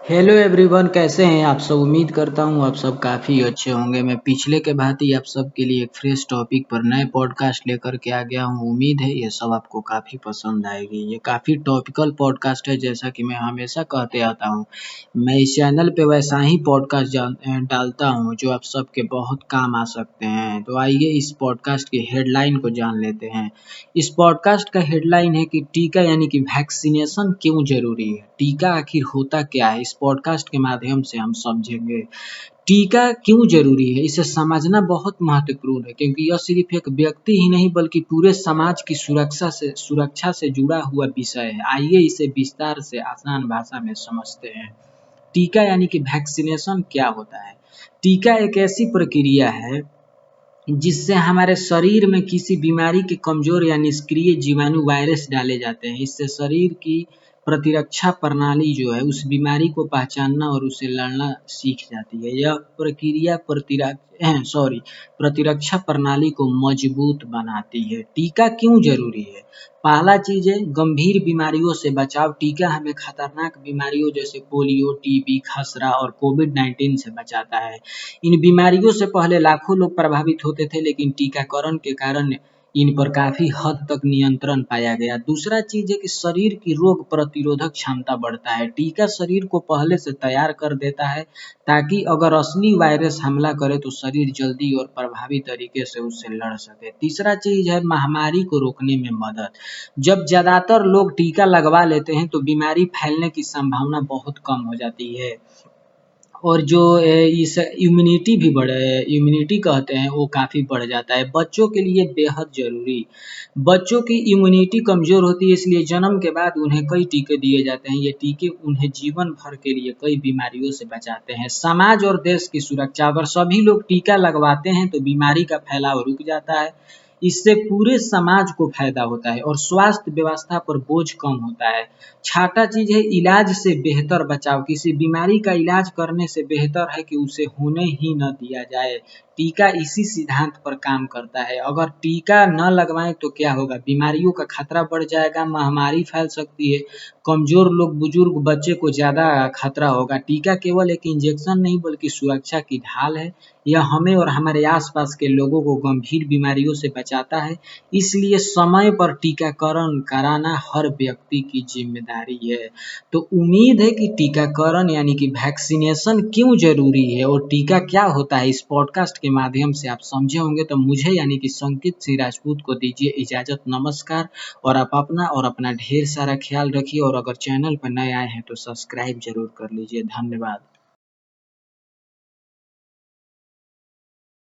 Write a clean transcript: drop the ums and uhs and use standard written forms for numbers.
Hello everyone, कैसे हैं आप सब। उम्मीद करता हूँ आप सब काफ़ी अच्छे होंगे। मैं पिछले के भांति आप सब के लिए एक फ्रेश टॉपिक पर नए पॉडकास्ट लेकर के आ गया हूँ। उम्मीद है ये सब आपको काफ़ी पसंद आएगी। ये काफ़ी टॉपिकल पॉडकास्ट है, जैसा कि मैं हमेशा कहते आता हूँ। मैं इस चैनल पे वैसा ही पॉडकास्ट डालता हूँ जो आप सबके बहुत काम आ सकते हैं। तो आइए इस पॉडकास्ट की हेडलाइन को जान लेते हैं। इस पॉडकास्ट का हेडलाइन है कि टीका यानी कि वैक्सीनेशन क्यों जरूरी है। टीका आखिर होता क्या है, इस पॉडकास्ट के माध्यम से हम समझेंगे। टीका क्यों जरूरी है, इसे समझना बहुत महत्वपूर्ण है, क्योंकि यह सिर्फ एक व्यक्ति ही नहीं बल्कि पूरे समाज की सुरक्षा से जुड़ा हुआ विषय है। आइए इसे विस्तार से आसान भाषा में समझते हैं। टीका यानी कि वैक्सीनेशन क्या होता है। टीका एक ऐसी प्रक्रिया है जिससे हमारे शरीर में किसी बीमारी के कमजोर या निष्क्रिय जीवाणु वायरस डाले जाते हैं। इससे शरीर की प्रतिरक्षा प्रणाली जो है उस बीमारी को पहचानना और उसे लड़ना सीख जाती है। यह प्रक्रिया प्रतिरक्षा प्रणाली को मजबूत बनाती है। टीका क्यों जरूरी है। पहला चीज है गंभीर बीमारियों से बचाव। टीका हमें खतरनाक बीमारियों जैसे पोलियो, टीबी, खसरा और कोविड-19 से बचाता है। इन बीमारियों से पहले लाखों लोग प्रभावित होते थे, लेकिन टीकाकरण के कारण इन पर काफी हद तक नियंत्रण पाया गया। दूसरा चीज है कि शरीर की रोग प्रतिरोधक क्षमता बढ़ता है। टीका शरीर को पहले से तैयार कर देता है, ताकि अगर असली वायरस हमला करे तो शरीर जल्दी और प्रभावी तरीके से उससे लड़ सके। तीसरा चीज है महामारी को रोकने में मदद। जब ज्यादातर लोग टीका लगवा लेते हैं तो बीमारी फैलने की संभावना बहुत कम हो जाती है। और जो इस इम्यूनिटी कहते हैं वो काफ़ी बढ़ जाता है। बच्चों के लिए बेहद ज़रूरी। बच्चों की इम्यूनिटी कमज़ोर होती है, इसलिए जन्म के बाद उन्हें कई टीके दिए जाते हैं। ये टीके उन्हें जीवन भर के लिए कई बीमारियों से बचाते हैं। समाज और देश की सुरक्षा। अगर सभी लोग टीका लगवाते हैं तो बीमारी का फैलाव रुक जाता है। इससे पूरे समाज को फायदा होता है और स्वास्थ्य व्यवस्था पर बोझ कम होता है। छठा चीज है इलाज से बेहतर बचाव। किसी बीमारी का इलाज करने से बेहतर है कि उसे होने ही न दिया जाए। टीका इसी सिद्धांत पर काम करता है। अगर टीका न लगवाएं तो क्या होगा, बीमारियों का खतरा बढ़ जाएगा, महामारी फैल सकती है, कमजोर लोग, बुजुर्ग, बच्चे को ज्यादा खतरा होगा। टीका केवल एक इंजेक्शन नहीं बल्कि सुरक्षा की ढाल है। यह हमें और हमारे आसपास के लोगों को गंभीर बीमारियों से बचाता है। इसलिए समय पर टीकाकरण कराना हर व्यक्ति की जिम्मेदारी है। तो उम्मीद है कि टीकाकरण यानी कि वैक्सीनेशन क्यों जरूरी है और टीका क्या होता है, इस पॉडकास्ट के माध्यम से आप समझे होंगे। तो मुझे यानी कि संकित सिंह राजपूत को दीजिए इजाजत। नमस्कार। और आप अपना और अपना ढेर सारा ख्याल रखिए, और अगर चैनल पर नए आए हैं तो सब्सक्राइब जरूर कर लीजिए। धन्यवाद।